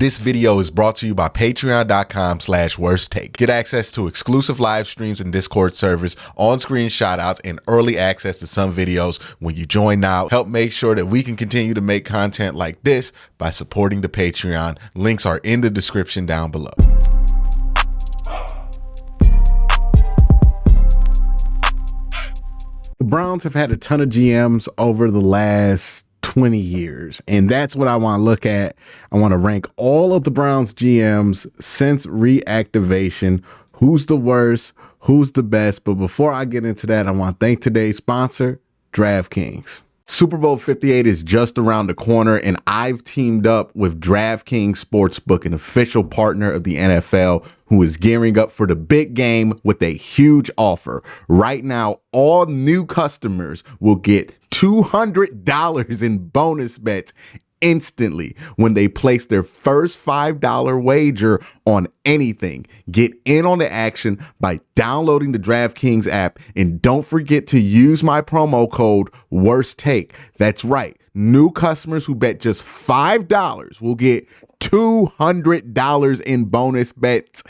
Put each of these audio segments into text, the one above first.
This video is brought to you by patreon.com/worsttake. Get access to exclusive live streams and Discord servers, on-screen shoutouts, and early access to some videos when you join now. Help make sure that we can continue to make content like this by supporting the Patreon. Links are in the description down below. The Browns have had a ton of GMs over the last 20 years, and that's what I want to look at. I want to rank all of the Browns GMs since reactivation. Who's the worst? Who's the best? But before I get into that, I want to thank today's sponsor, DraftKings. Super Bowl 58 is just around the corner, and I've teamed up with DraftKings Sportsbook, an official partner of the NFL, who is gearing up for the big game with a huge offer. Right now, all new customers will get $200 in bonus bets instantly when they place their first $5 wager on anything. Get in on the action by downloading the DraftKings app, and don't forget to use my promo code WORSTTAKE. That's right. New customers who bet just $5 will get $200 in bonus bets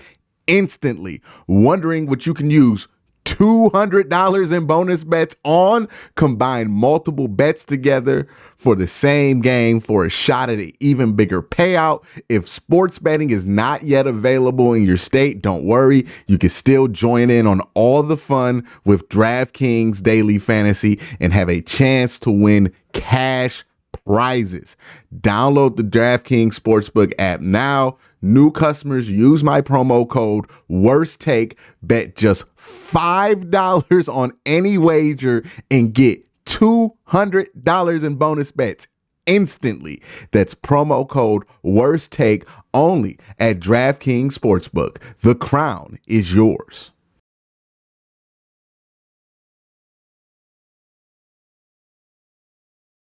instantly. Wondering what you can use $200 in bonus bets on? Combine multiple bets together for the same game for a shot at an even bigger payout. If sports betting is not yet available in your state, don't worry. You can still join in on all the fun with DraftKings Daily Fantasy and have a chance to win cash prizes. Download the DraftKings Sportsbook app now. New customers use my promo code WORSTTAKE. Bet just $5 on any wager and get $200 in bonus bets instantly. That's promo code WORSTTAKE only at DraftKings Sportsbook. The crown is yours.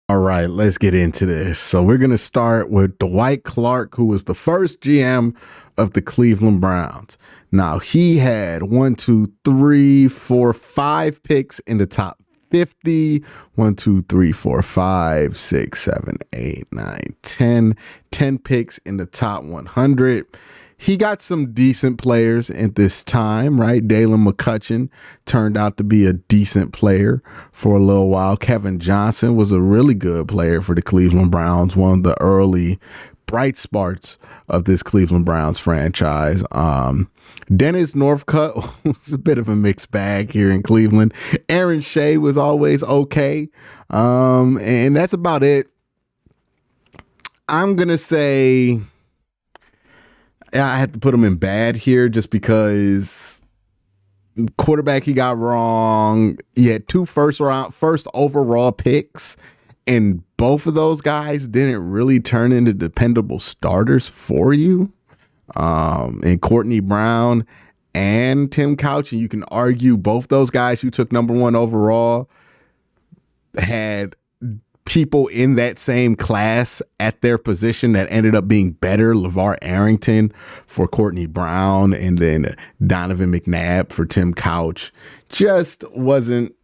All right, let's get into this. So we're going to start with Dwight Clark, who was the first GM of the Cleveland Browns. Now, he had 5 picks in the top 50. 6, 7, 8, 9, 10 picks in the top 100. He got some decent players at this time, right? Dalen McCutcheon turned out to be a decent player for a little while. Kevin Johnson was a really good player for the Cleveland Browns, one of the early bright sparks of this Cleveland Browns franchise. Dennis Northcutt was a bit of a mixed bag here in Cleveland. Aaron Shea was always okay. And that's about it. I'm going to say I had to put him in bad here just because quarterback he got wrong. He had 2 first overall picks, and both of those guys didn't really turn into dependable starters for you. And Courtney Brown and Tim Couch, and you can argue both those guys who took number 1 overall had people in that same class at their position that ended up being better. LeVar Arrington for Courtney Brown, and then Donovan McNabb for Tim Couch. Just wasn't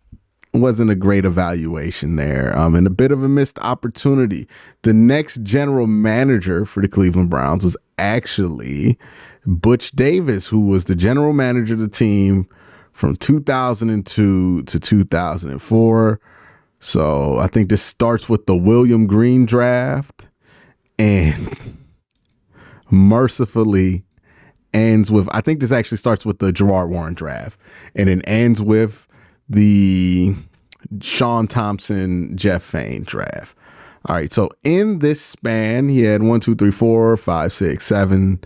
a great evaluation there, and a bit of a missed opportunity. The next general manager for the Cleveland Browns was actually Butch Davis, who was the general manager of the team from 2002 to 2004. So I think this starts with the William Green draft and mercifully ends with, I think this actually starts with the Gerard Warren draft and then ends with the Sean Thompson, Jeff Fain draft. All right. So in this span, he had 5, 6, 7,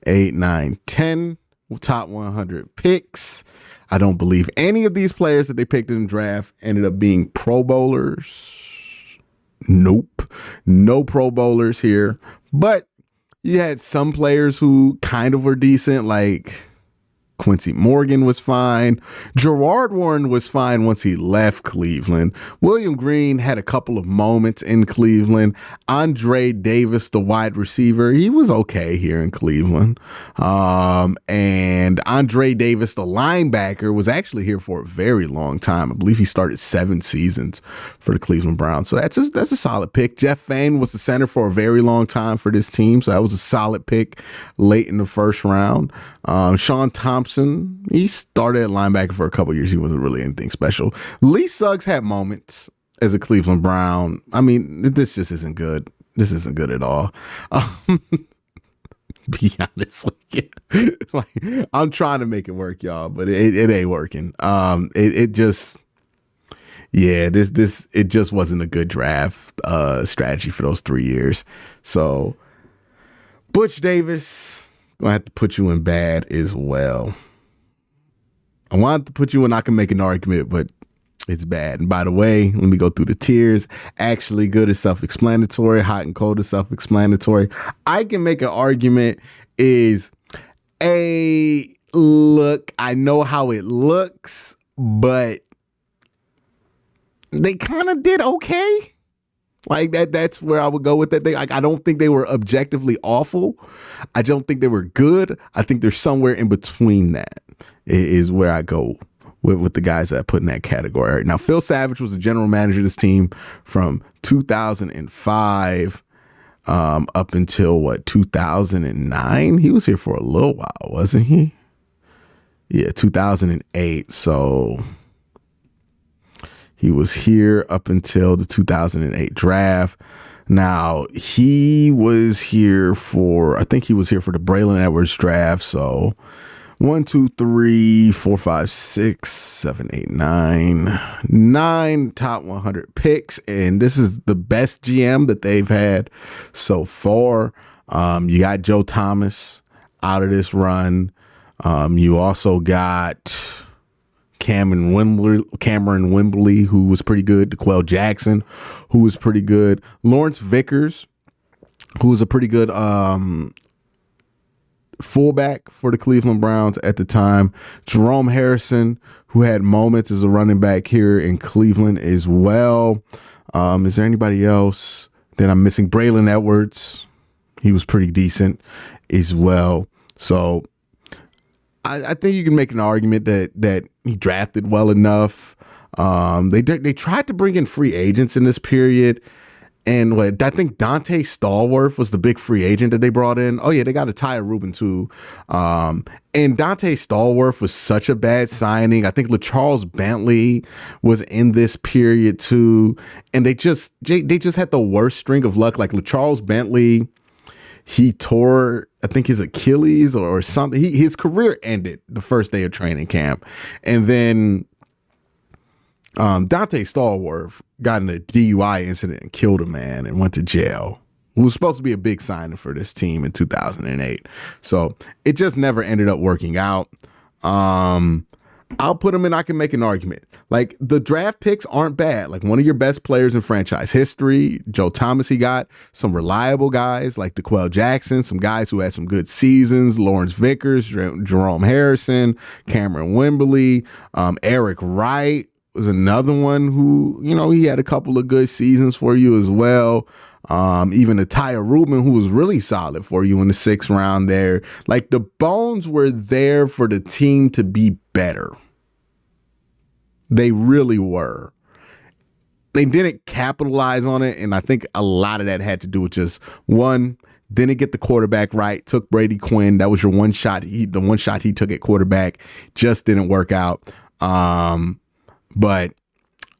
8, 9, 10 top 100 picks. I don't believe any of these players that they picked in the draft ended up being Pro Bowlers. Nope. No Pro Bowlers here. But you had some players who kind of were decent, like Quincy Morgan was fine. Gerard Warren was fine once he left Cleveland. William Green had a couple of moments in Cleveland. Andre Davis, the wide receiver, he was okay here in Cleveland. And Andre Davis, the linebacker, was actually here for a very long time. I believe he started 7 seasons for the Cleveland Browns. So that's a solid pick. Jeff Fain was the center for a very long time for this team. So that was a solid pick late in the first round. Sean Thompson, he started at linebacker for a couple years. He wasn't really anything special. Lee Suggs had moments as a Cleveland Brown. I mean, this just isn't good. This isn't good at all. Be honest with you. Like, I'm trying to make it work, y'all, but it ain't working. It just wasn't a good draft strategy for those 3 years. So Butch Davis, gonna have to put you in bad as well. I wanted to put you in I can make an argument, but it's bad. And by the way, let me go through the tiers. Actually good is self-explanatory. Hot and cold is self-explanatory. I can make an argument is a look. I know how it looks, but they kind of did okay. Like that's where I would go with that. I don't think they were objectively awful. I don't think they were good. I think they're somewhere in between that is where I go with the guys that I put in that category. Now, Phil Savage was the general manager of this team from 2005 up until 2009? He was here for a little while, wasn't he? Yeah, 2008. So he was here up until the 2008 draft. Now, he was here for the Braylon Edwards draft. So 1, 2, 3, 4, 5, 6, 7, 8, 9 top 100 picks. And this is the best GM that they've had so far. You got Joe Thomas out of this run. You also got Cameron Wembley, who was pretty good. DeQuell Jackson, who was pretty good. Lawrence Vickers, who was a pretty good fullback for the Cleveland Browns at the time. Jerome Harrison, who had moments as a running back here in Cleveland as well. Is there anybody else that I'm missing? Braylon Edwards, he was pretty decent as well. So I think you can make an argument that he drafted well enough. They tried to bring in free agents in this period. And I think Dante Stallworth was the big free agent that they brought in. Oh, yeah, they got a Tyre Rubin, too. And Dante Stallworth was such a bad signing. I think LaCharles Bentley was in this period, too. And they just had the worst string of luck. Like LaCharles Bentley, he tore, I think, his Achilles or something. His career ended the first day of training camp. And then Dante Stallworth got in a DUI incident and killed a man and went to jail. It was supposed to be a big signing for this team in 2008. So it just never ended up working out. I'll put him in. I can make an argument. Like, the draft picks aren't bad. Like, one of your best players in franchise history, Joe Thomas, he got some reliable guys like DeQuell Jackson, some guys who had some good seasons, Lawrence Vickers, Jerome Harrison, Cameron Wembley, Eric Wright was another one who, he had a couple of good seasons for you as well. Even a Tyre Rubin, who was really solid for you in the 6th round there. Like, the bones were there for the team to be better. They really were. They didn't capitalize on it, and I think a lot of that had to do with just, one, didn't get the quarterback right, took Brady Quinn. That was your one shot. The one shot he took at quarterback just didn't work out. But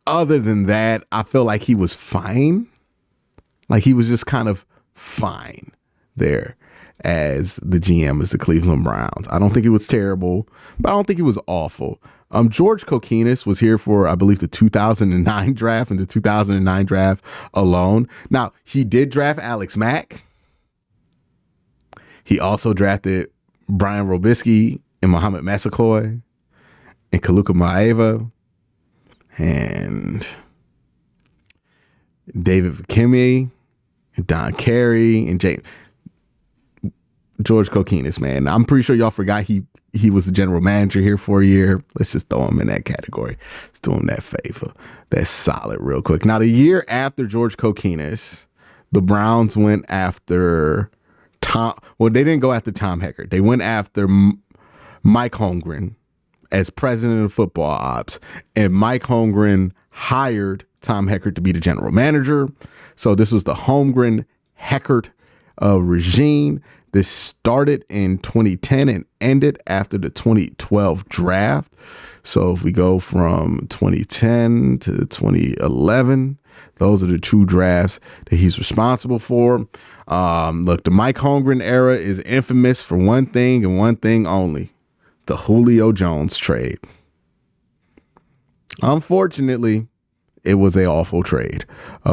other than that, I feel like he was fine. Like, he was just kind of fine there as the GM as the Cleveland Browns. I don't think it was terrible, but I don't think it was awful. George Kokinis was here for, I believe, the 2009 draft and the 2009 draft alone. Now, he did draft Alex Mack. He also drafted Brian Robisky and Muhammad Massaquoi and Kaluka Maeva and David Vakemi and Don Carey and George Kokinis, man. I'm pretty sure y'all forgot he he was the general manager here for a year. Let's just throw him in that category. Let's do him that favor. That's solid real quick. Now, the year after George Kokinis, the Browns went after they didn't go after Tom Heckert. They went after Mike Holmgren as president of football ops, and Mike Holmgren hired Tom Heckert to be the general manager. So this was the Holmgren-Heckert regime. This started in 2010 and ended after the 2012 draft. So if we go from 2010 to 2011, those are the two drafts that he's responsible for. Look, the Mike Holmgren era is infamous for one thing and one thing only: the Julio Jones trade. Unfortunately, it was an awful trade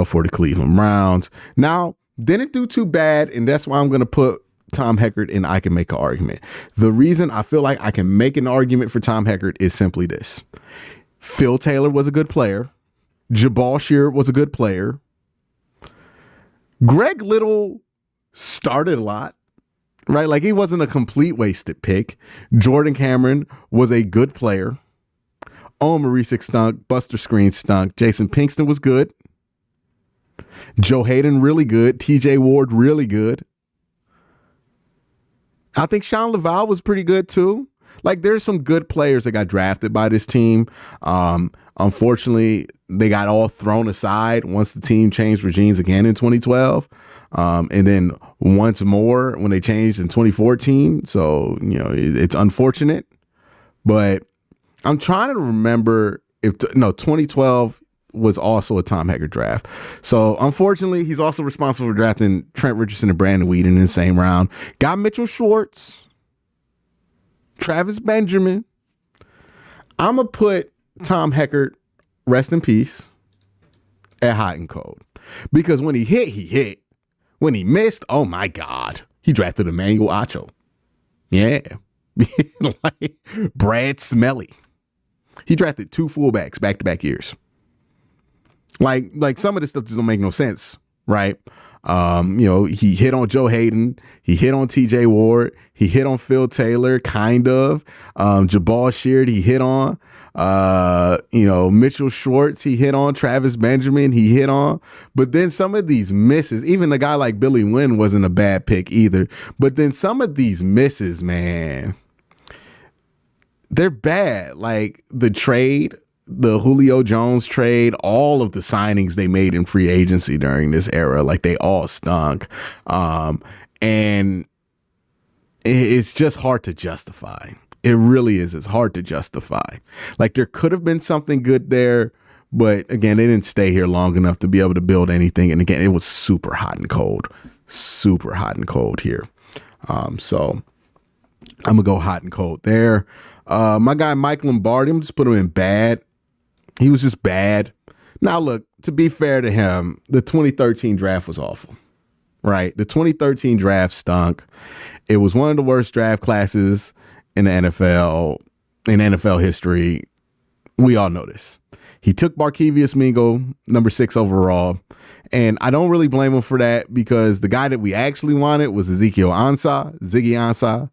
for the Cleveland Browns. Now, didn't do too bad, and that's why I'm going to put Tom Heckert and I can make an argument. The reason I feel like I can make an argument for Tom Heckert is simply this. Phil Taylor was a good player. Jabal Sheard was a good player. Greg Little started a lot, right? Like, he wasn't a complete wasted pick. Jordan Cameron was a good player. Owen Marisic stunk. Buster Screen stunk. Jason Pinkston was good. Joe Hayden, really good. TJ Ward, really good. I think Sean Laval was pretty good too. Like, there's some good players that got drafted by this team. Unfortunately, they got all thrown aside once the team changed regimes again in 2012. And then once more when they changed in 2014. So, it's unfortunate. But I'm trying to remember 2012 was also a Tom Heckert draft. So unfortunately, he's also responsible for drafting Trent Richardson and Brandon Weeden in the same round. Got Mitchell Schwartz, Travis Benjamin. I'm going to put Tom Heckert, rest in peace, at hot and cold. Because when he hit, he hit. When he missed, oh my God. He drafted Emmanuel Acho. Yeah. Like Brad Smelly. He drafted two fullbacks back-to-back years. Like some of this stuff just don't make no sense, right? He hit on Joe Hayden, he hit on TJ Ward, he hit on Phil Taylor, kind of. Jabal Sheard, he hit on. Mitchell Schwartz, he hit on. Travis Benjamin, he hit on. But then some of these misses, even a guy like Billy Wynn wasn't a bad pick either. But then some of these misses, man, they're bad. Like the trade, the Julio Jones trade, all of the signings they made in free agency during this era, like they all stunk. And it's just hard to justify. It really is. It's hard to justify. Like, there could have been something good there, but again, they didn't stay here long enough to be able to build anything. And again, it was super hot and cold here. So I'm gonna go hot and cold there. My guy, Mike Lombardi, I'm just put him in bad. He was just bad. Now, look, to be fair to him, the 2013 draft was awful, right? The 2013 draft stunk. It was one of the worst draft classes in the NFL, in NFL history. We all know this. He took Barkevious Mingo, number 6 overall. And I don't really blame him for that, because the guy that we actually wanted was Ziggy Ansah.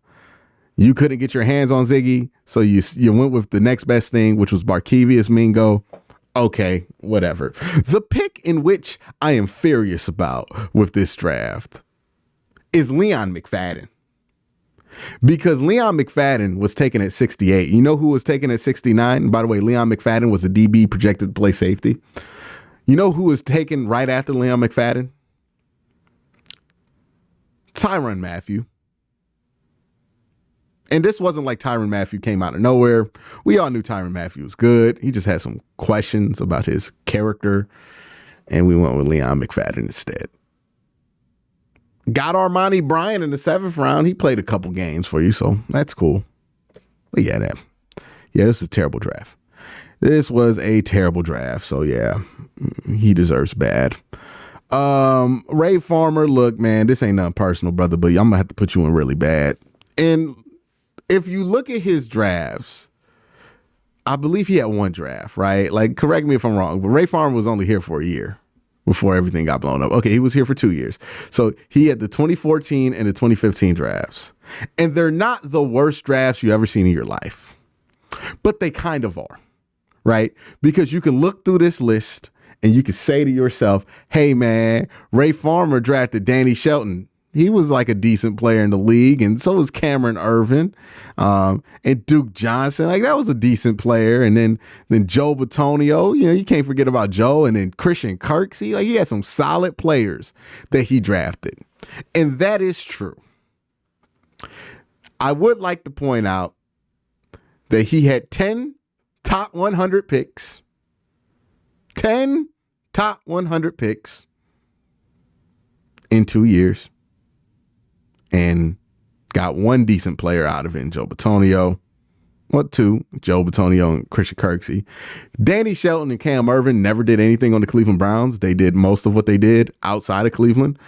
You couldn't get your hands on Ziggy, so you went with the next best thing, which was Barkevious Mingo. Okay, whatever. The pick in which I am furious about with this draft is Leon McFadden. Because Leon McFadden was taken at 68. You know who was taken at 69? And by the way, Leon McFadden was a DB projected to play safety. You know who was taken right after Leon McFadden? Tyrann Mathieu. And this wasn't like Tyrann Mathieu came out of nowhere. We all knew Tyrann Mathieu was good. He just had some questions about his character, and we went with Leon McFadden instead. Got Armani Bryant in the 7th round. He played a couple games for you, so that's cool. But this is a terrible draft. This was a terrible draft, so yeah, he deserves bad. Ray Farmer, look, man, this ain't nothing personal, brother, but I'm gonna have to put you in really bad. And if you look at his drafts, I believe he had one draft, right? Like, correct me if I'm wrong, but Ray Farmer was only here for a year. before everything got blown up. Okay, he was here for 2 years. So he had the 2014 and the 2015 drafts. And they're not the worst drafts you ever seen in your life. But they kind of are, right? Because you can look through this list and you can say to yourself, hey, man, Ray Farmer drafted Danny Shelton. He was like a decent player in the league, and so was Cameron Irvin, and Duke Johnson. Like, that was a decent player. And then Joe Bitonio, you can't forget about Joe. And then Christian Kirksey. Like, he had some solid players that he drafted. And that is true. I would like to point out that he had 10 top 100 picks. 10 top 100 picks in 2 years. And got one decent player out of it in Joe Bitonio. Well, two, Joe Bitonio and Christian Kirksey. Danny Shelton and Cam Irvin never did anything on the Cleveland Browns. They did most of what they did outside of Cleveland,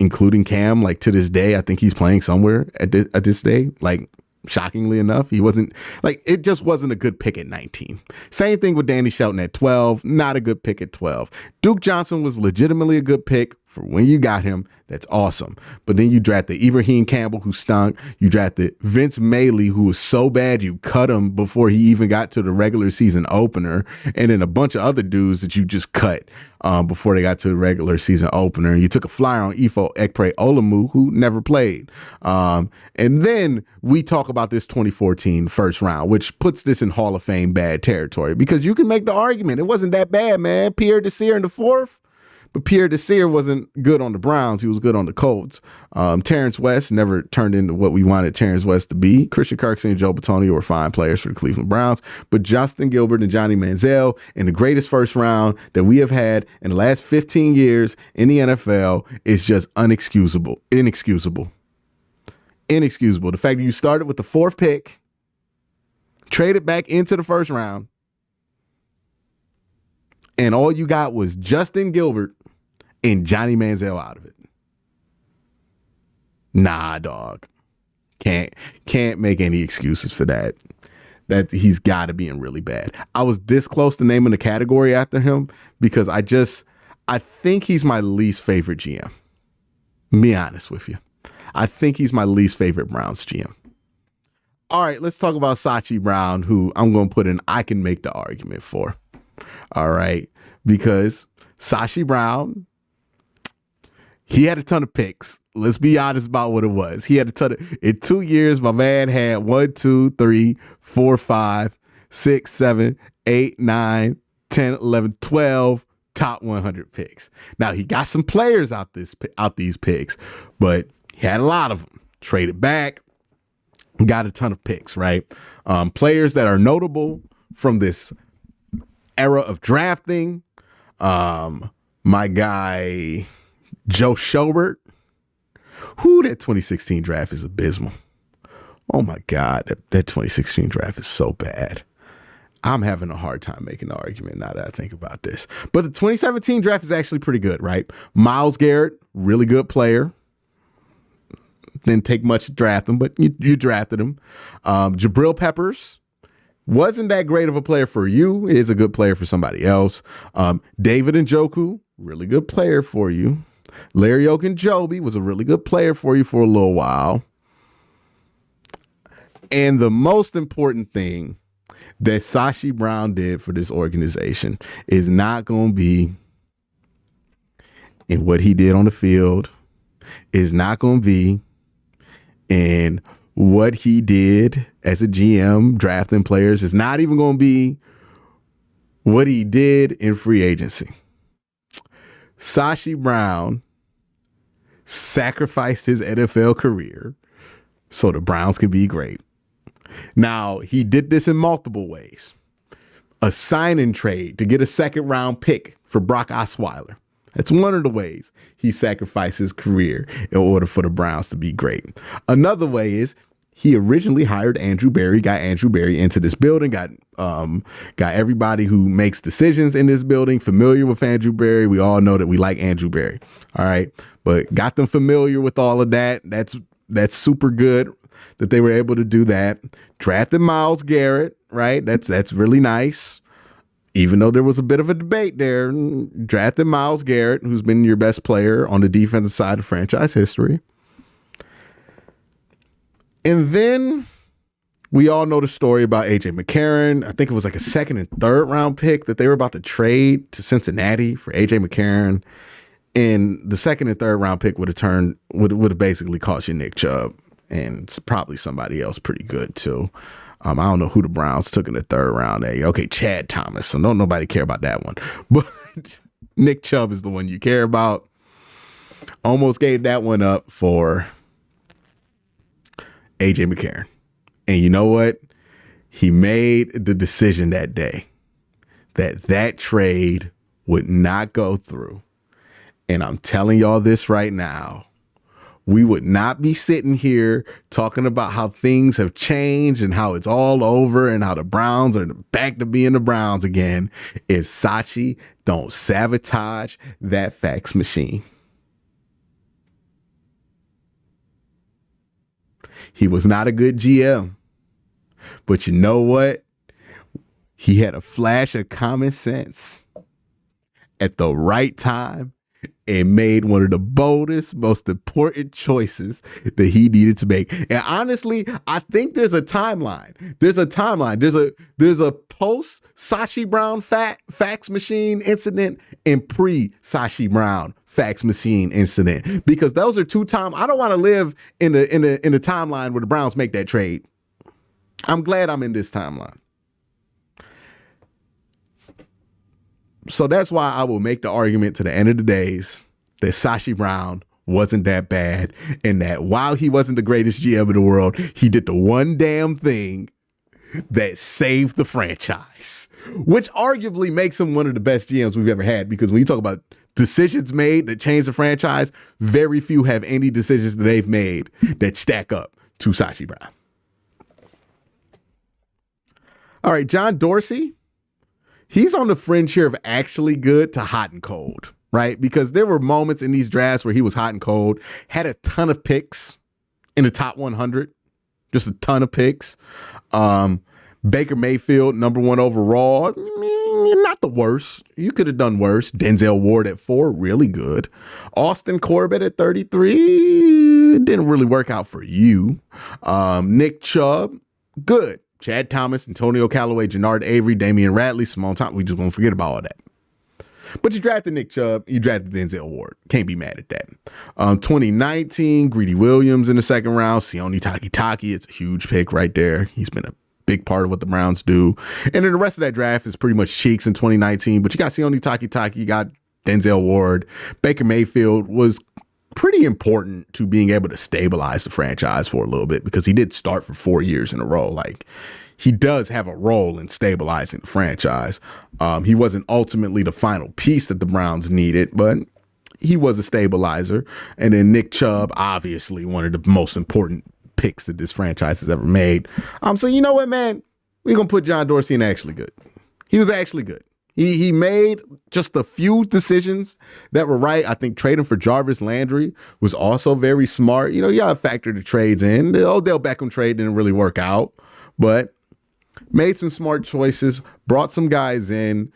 including Cam. Like, to this day, I think he's playing somewhere at this day. Like, shockingly enough, he wasn't, like, it just wasn't a good pick at 19. Same thing with Danny Shelton at 12. Not a good pick at 12. Duke Johnson was legitimately a good pick for when you got him. That's awesome. But then you drafted Ibrahim Campbell, who stunk. You drafted Vince Mailey, who was so bad you cut him before he even got to the regular season opener. And then a bunch of other dudes that you just cut before they got to the regular season opener. And you took a flyer on Ifo Ekpre Olamu, who never played. And then we talk about this 2014 first round, which puts this in Hall of Fame bad territory, because you can make the argument it wasn't that bad, man. Pierre Desir in the fourth. But Pierre Desir wasn't good on the Browns. He was good on the Colts. Terrence West never turned into what we wanted Terrence West to be. Christian Kirksey and Joe Bitonio were fine players for the Cleveland Browns. But Justin Gilbert and Johnny Manziel in the greatest first round that we have had in the last 15 years in the NFL is just inexcusable. The fact that you started with the fourth pick, traded back into the first round, and all you got was Justin Gilbert and Johnny Manziel out of it. Nah, dog. Can't make any excuses for that. That he's got to be in really bad. I was this close to naming the category after him because I think he's my least favorite GM. Be honest with you. I think he's my least favorite Browns GM. All right, let's talk about Sashi Brown, who I'm going to put in I can make the argument for. All right, because Sashi Brown, he had a ton of picks. Let's be honest about what it was. He had a ton of, in 2 years, my man had 1, 2, 3, 4, 5, 6, 7, 8, 9, 10, 11, 12 top 100 picks. Now, he got some players out these picks, but he had a lot of them. Traded back, got a ton of picks, right? Players that are notable from this era of drafting. My guy Joe Schobert. That 2016 draft is abysmal. Oh my God, that 2016 draft is so bad. I'm having a hard time making the argument now that I think about this. But the 2017 draft is actually pretty good, right? Myles Garrett, really good player. Didn't take much to draft him, but you drafted him. Jabril Peppers wasn't that great of a player for you. Is a good player for somebody else. David Njoku, really good player for you. Larry Ogunjobi was a really good player for you for a little while. And the most important thing that Sashi Brown did for this organization is not going to be in what he did on the field, is not going to be in what he did as a GM drafting players, is not even going to be what he did in free agency. Sashi Brown sacrificed his NFL career so the Browns could be great. Now, he did this in multiple ways. A sign and trade to get a second round pick for Brock Osweiler. That's one of the ways he sacrificed his career in order for the Browns to be great. Another way is he originally hired Andrew Berry, got Andrew Berry into this building, got everybody who makes decisions in this building familiar with Andrew Berry. We all know that we like Andrew Berry. All right. But got them familiar with all of that. That's super good that they were able to do that. Drafted Myles Garrett, right? That's really nice. even though there was a bit of a debate there, drafted Myles Garrett, who's been your best player on the defensive side of franchise history. And then we all know the story about A.J. McCarron. I think it was like a second and third round pick that they were about to trade to Cincinnati for A.J. McCarron. And the second and third round pick would have basically cost you Nick Chubb and probably somebody else pretty good too. I don't know who the Browns took in the third round. Okay, Chad Thomas. So don't nobody care about that one. But Nick Chubb is the one you care about. Almost gave that one up for A.J. McCarron. And you know what? He made the decision that day that trade would not go through. And I'm telling y'all this right now. We would not be sitting here talking about how things have changed and how it's all over and how the Browns are back to being the Browns again if Sashi don't sabotage that fax machine. He was not a good GM, but you know what? He had a flash of common sense at the right time and made one of the boldest, most important choices that he needed to make. And honestly, I think there's a timeline. There's a post Sashi Brown fax machine incident and pre Sashi Brown fax machine incident, because those are two times. I don't want to live in the timeline where the Browns make that trade. I'm glad I'm in this timeline. So that's why I will make the argument to the end of the days that Sashi Brown wasn't that bad, and that while he wasn't the greatest GM in the world, he did the one damn thing that saved the franchise, which arguably makes him one of the best GMs we've ever had, because when you talk about decisions made that change the franchise, very few have any decisions that they've made that stack up to Sashi Brown. All right, John Dorsey. He's on the fringe here of actually good to hot and cold, right? Because there were moments in these drafts where he was hot and cold, had a ton of picks in the top 100, just a ton of picks. Baker Mayfield, number 1 overall, not the worst. You could have done worse. Denzel Ward at 4, really good. Austin Corbett at 33, didn't really work out for you. Nick Chubb, good. Chad Thomas, Antonio Callaway, Jannard Avery, Damian Radley, Simone Thompson. We just won't forget about all that. But you drafted Nick Chubb. You drafted Denzel Ward. Can't be mad at that. 2019, Greedy Williams in the second round. Sione Takitaki. It's a huge pick right there. He's been a big part of what the Browns do. And then the rest of that draft is pretty much cheeks in 2019. But you got Sione Takitaki. You got Denzel Ward. Baker Mayfield was pretty important to being able to stabilize the franchise for a little bit, because he did start for 4 years in a row. Like, he does have a role in stabilizing the franchise. He wasn't ultimately the final piece that the Browns needed, but he was a stabilizer. And then Nick Chubb, obviously one of the most important picks that this franchise has ever made. So you know what, man? We're going to put John Dorsey in actually good. He was actually good. He made just a few decisions that were right. I think trading for Jarvis Landry was also very smart. You know, you got to factor the trades in. The Odell Beckham trade didn't really work out, but made some smart choices, brought some guys in,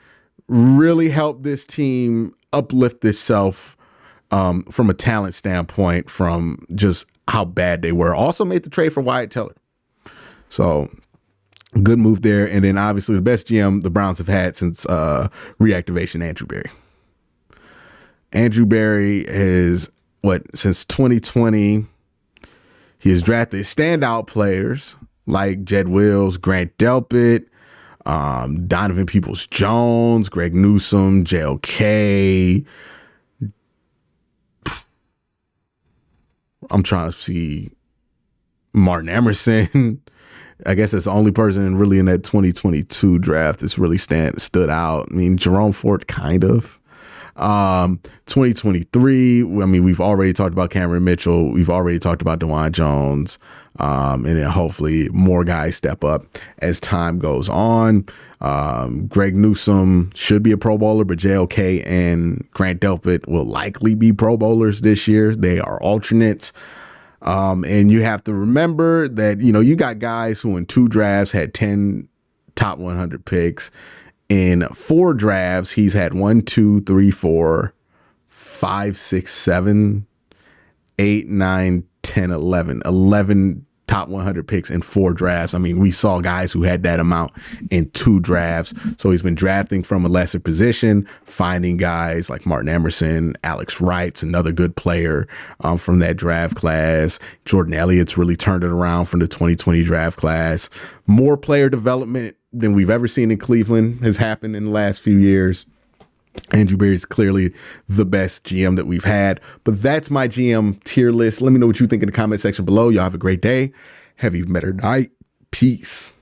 really helped this team uplift itself from a talent standpoint from just how bad they were. Also made the trade for Wyatt Teller. So good move there. And then obviously the best GM the Browns have had since reactivation, Andrew Berry. Andrew Berry is since 2020, he has drafted standout players like Jed Wills, Grant Delpit, Donovan Peoples-Jones, Greg Newsome, JLK. I'm trying to see Martin Emerson. I guess that's the only person really in that 2022 draft that's really stood out. I mean, Jerome Ford, kind of. 2023, I mean, we've already talked about Cameron Mitchell. We've already talked about DeJuan Jones. And then hopefully more guys step up as time goes on. Greg Newsome should be a Pro Bowler, but JLK and Grant Delpit will likely be Pro Bowlers this year. They are alternates. And you have to remember that, you know, you got guys who in 2 drafts had 10 top 100 picks In 4 drafts, he's had 1, 2, 3, 4, 5, 6, 7, 8, 9, 10, 11 top 100 picks in 4 drafts. I mean, we saw guys who had that amount in 2 drafts. So he's been drafting from a lesser position, finding guys like Martin Emerson, Alex Wright's another good player from that draft class. Jordan Elliott's really turned it around from the 2020 draft class. More player development than we've ever seen in Cleveland has happened in the last few years. Andrew Berry is clearly the best GM that we've had, but that's my GM tier list. Let me know what you think in the comment section below. Y'all have a great day. Have a better night. Peace.